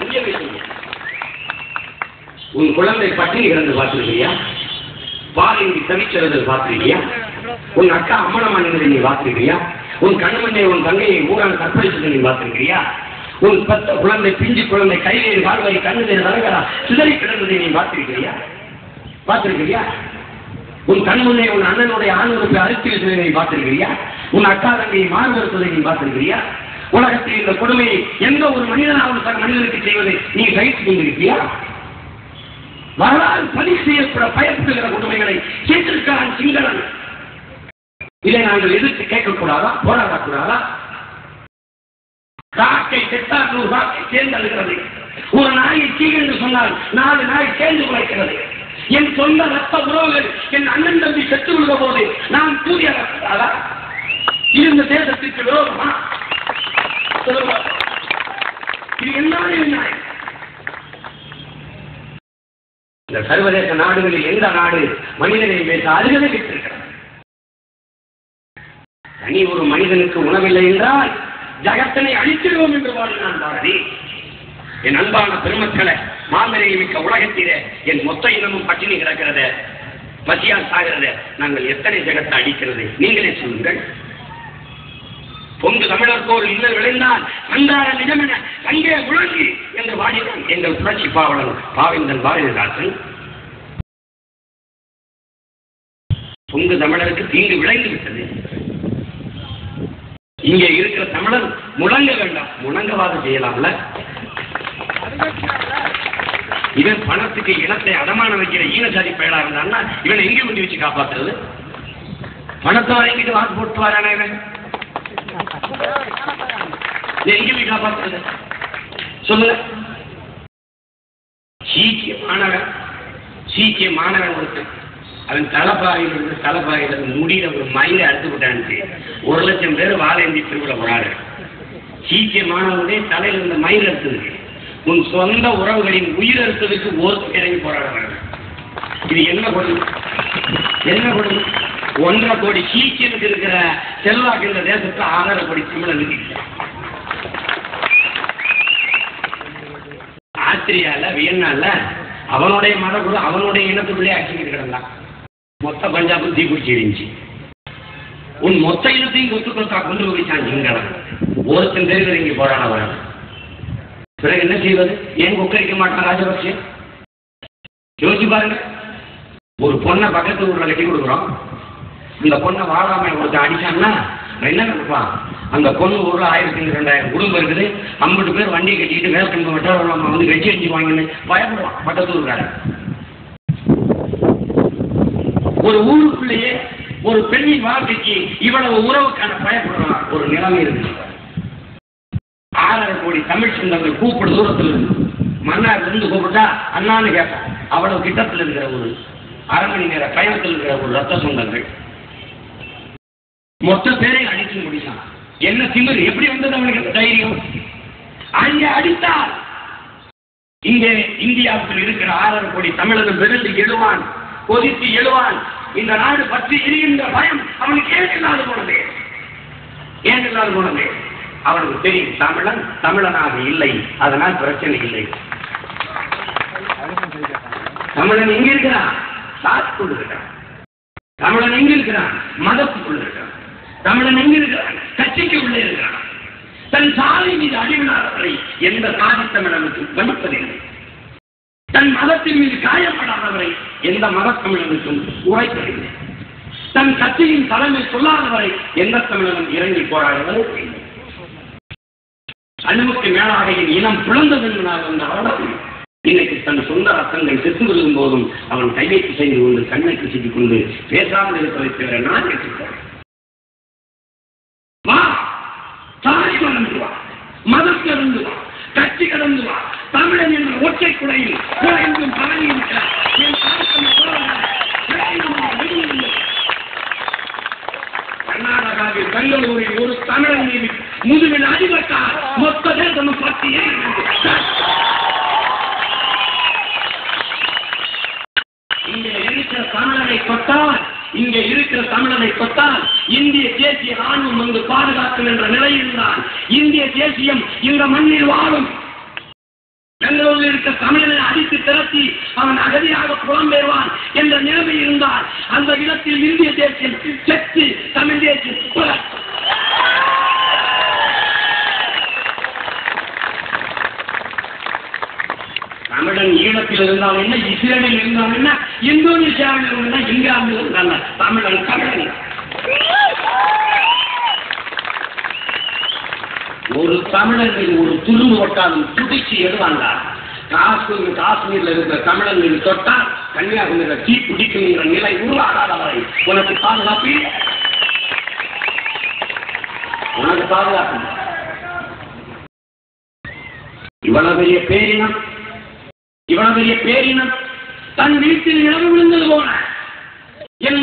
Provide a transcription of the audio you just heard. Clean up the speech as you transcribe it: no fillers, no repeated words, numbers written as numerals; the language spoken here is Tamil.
இங்கே பேசுங்க. உன் குழந்தை பட்டினி கிடந்து பார்த்திருக்கிறியா? பாலின்றி தவிக்கிறது பார்த்திருக்கியா? உன் அக்கா அம்மனமா நின்று நீ பார்த்திருக்கிறியா? உன் கணவனை உன் தங்கையை ஊரான கற்பழிச்சதை நீ பார்த்திருக்கிறியா? உன் பத்த குழந்தை பிஞ்சு குழந்தை கையிலே வாழ்வரை கண்ணிலே தரகரா சிதறி கிடந்ததை நீ பார்த்திருக்கிறியா? பார்த்திருக்கிறியா? உன் கண்முன்னே உன் அண்ணனுடைய ஆண்களுக்கு அழைத்து வீசுவதை நீ பார்த்திருக்கிறியா? உன் அக்கா தங்கையை மாறுபடுத்துவதை நீ பார்த்திருக்கிறியா? உலகத்தில் இந்த கொடுமையை எந்த ஒரு மனிதனாவது தன் மனிதனுக்கு செய்வதை நீ சகித்துக் கொண்டிருக்கியா? வரலாறு பதிவு செய்யப்பட பயப்படுகிற கொடுமைகளை கேட்டிருக்கிறான் சிங்களன். இதை நாங்கள் எதிர்த்து கேட்கக்கூடாதா? போராடக்கூடாதா? காக்கை செத்தார் 100 காக்கை சேர்ந்தழுகிறது. ஒரு நாயை தீ என்று சொன்னால் 4 நாய் சேர்ந்து குலைக்கிறது. என் சொந்த ரத்த உறவுகள் என் அண்ணன் தம்பி செத்து விடுகிற போது நான் கூறியதா? இந்த தேசத்திற்கு விரோதமா? இது என்ன நியாயம்? இந்த சர்வதேச நாடுகளில் எந்த நாடு மனிதனை பேச அருகதை விட்டிருக்கிறது? தனி ஒரு மனிதனுக்கு உணவில்லை என்றால் ஜகத்தினை அழித்திடுவோம் என்று வாழ்ந்தான் பாரதி. என் அன்பான பெருமக்களை, மாந்தரை மிக்க உலகத்திலே என் மொத்த இனமும் பட்டினி கிடக்கிறது, பசியால் சாகிறது. நாங்கள் எத்தனை ஜகத்தை அடிக்கிறது? நீங்களே சொல்லுங்கள். பொங்கு தமிழர்கோர் இன்னல் விளைந்தால் அன்றாட நிஜமென அங்கே முழங்கி என்று வாடினான் எங்கள் புரட்சி பாவலன் பாவேந்தன் பாரதிதாசன். பொங்கு தமிழருக்கு தீங்கு விளைந்து விட்டது. இங்கே இருக்கிற தமிழன் முழங்க வேண்டாம், முழங்கவாத செய்யலாம்ல. இவன் பணத்துக்கு இனத்தை அடமானம் வைக்கிற ஈனசாதி பயலா இருந்தான்னா இவனை எங்கே கொண்டு வச்சு காப்பாற்றுறது? பணத்தை வாங்கிட்டு வாக்கு போட்டு வரானே இவன் எங்கே போய் காப்பாற்றுறது சொல்லுங்க. சீக்கிய மாணவன் ஒருத்தன் அவன் தலைப்பாயிலிருந்து முடியில ஒரு மயிலை அறுத்து விட்டான்னு 1,00,000 பேர் வாழேந்தி திருவிழா போறாரு. சீக்கிய மாணவனுடைய தலையில இருந்த மயில் அறுத்ததுக்கு உன் சொந்த உறவுகளின் உயிர் அறுத்ததுக்கு ஒருத்தர் இறங்கி போராடுறாங்க. இது என்ன கொடுமை? என்ன கொடுமை? 1.5 கோடி சீக்கியனுக்கு இருக்கிற செல்வாக்கு இந்த தேசத்துல 6.5 கோடி தமிழனுக்கு இல்லை. ஆஸ்திரியால வியன்னால அவனுடைய மதகுரு அவனுடைய இனத்துக்குள்ளே அடிச்சுக்கிட்டு கிடந்தான். மொத்த பஞ்சாபும் தீக்குச்சி இருந்துச்சு. உன் மொத்த இனத்தையும் கொத்து கொண்டு போயிச்சான் சிங்களன். ஒருத்தன் பேர் இங்கே போராட வர. பிறகு என்ன செய்வது? ஏன் கொக்கரிக்க மாட்டான் ராஜபக்சே? யோசிச்சு பாருங்க. ஒரு பொண்ணை பக்கத்து ஊர்ல கட்டி கொடுக்குறோம். இந்த பொண்ணை வாழாம ஒருத்தன் அடிச்சான்னா என்ன நினைப்பான்? அந்த பொண்ணு ஊர்ல 1000-2000 குடும்பம் இருக்குது. 50 பேர் வண்டியை கட்டிக்கிட்டு வேலைக்கு விட்டால் நம்ம வந்து வெற்றி அடிச்சுவாங்கன்னு பயப்படுவான் பக்கத்து ஊருக்காரன். ஒரு ஊருக்குள்ளேயே ஒரு பெண்ணின் வாழ்க்கைக்கு இவ்வளவு உறவுக்கான பயப்படுறான் ஒரு நிலைமை இருக்கு. 6.5 கோடி தமிழ் சொந்தங்கள் கூப்பிடு தூரத்தில் இருந்து மன்னார் இருந்து கூப்பிட்டா அண்ணான்னு கேட்பான். அவ்வளவு கிட்டத்தில் இருக்கிற ஒரு 1/2 மணி நேர பயணத்தில் இருக்கிற ஒரு ரத்த சொந்தங்கள் மொத்த பேரையும் அடித்து முடிச்சான். என்ன திமிரு? எப்படி வந்தது அவனுக்கு தைரியம்? அங்கே அடித்தால் இங்கே இந்தியாவுக்குள் இருக்கிற 6.5 கோடி தமிழர்கள் விருது எழுவான், கொதித்து எழுவான். இந்த நாடு பற்றி எரிகின்ற பயம் அவனுக்கு ஏன் இல்லாது போனது? ஏன் இல்லாது போனது? அவனுக்கு தெரியும் தமிழன் தமிழனாக இல்லை, அதனால் பிரச்சனை இல்லை. தமிழன் எங்க இருக்கிறான்? சாத்துக்குள் இருக்கிறான். தமிழன் எங்க இருக்கிறான்? மதத்துக்குள் இருக்கிறான். தமிழன் எங்க இருக்கிறான்? கட்சிக்கு உள்ளே இருக்கிறான். தன் சாலை மீது அடிவிடாதவரை எந்த சாதி தமிழனுக்கு வலிப்பதில்லை. தன் மதத்தின் மீது காயப்படாதவரை எந்த மதத்தமிழனுக்கும் உரைப்பதில்லை. தன் கட்சியின் தலைமை சொல்லாதவரை எந்த தமிழனும் இறங்கி போராடுவதை இல்லை. அணுவுக்கு மேலாக என் இனம் பிளந்தது என்பதாக வந்த வரலாறு இன்னைக்கு தன் சொந்த ரத்தங்கள் செத்து விழுகும் போதும் அவன் கைவைத்து செய்து கொண்டு கண்ணை கசித்துக் கொண்டு பேசாமல் இருப்பதை தவிர நான் கேட்டுக்கிறேன். வா, சாதி கடந்து வா, மதம் கடந்து வா, கட்சி கடந்து வா. தமிழன் என்ற ஒற்றை குடையில் குறைந்தும் பரவி இருக்கிற கர்நாடகாவில் பெங்களூரில் ஒரு தமிழன் மீது முதுகில் அடிபட்டால் மொத்த தேசமும் பற்றி இங்கே இருக்கிற தமிழனை தொட்டால் இந்திய தேசிய ராணுவம் வந்து பாதுகாக்கும் என்ற நிலையில் தான் இந்திய தேசியம் இந்த மண்ணில் வாழும். பெங்களூரில் இருக்க தமிழனை அடித்து திரட்டி அவன் அகதியாக புலம்பெயர்வான் என்ற நிலைமை இருந்தால் அந்த இடத்தில் இந்திய தேசியம் செத்து தமிழ் தேசியம் தமிழன் ஈழத்தில் இருந்தால் என்ன, இஸ்ரேலில் இருந்தால் என்ன, இந்தோனேஷியாவில் இருந்தால் இங்கிலாந்தில் இருந்தால் தமிழன் தமிழன். ஒரு தமிழன் ஒரு துரும்பு ஒட்டாலும் துடிச்சு எழுவாங்க. காஷ்மீர்ல இருக்கிற தமிழன் மீது தொட்டால் கன்னியாகுமரியில தீ பிடிக்குங்கிற நிலை உருவாகாதவரை உனக்கு பாதுகாப்பு, உனக்கு பாதுகாப்பு. இவ்வளவு பெரிய பேரினம், இவ்வளவு பெரிய பேரினம் தன் வீட்டில் நிலவு விழுந்தது போன என்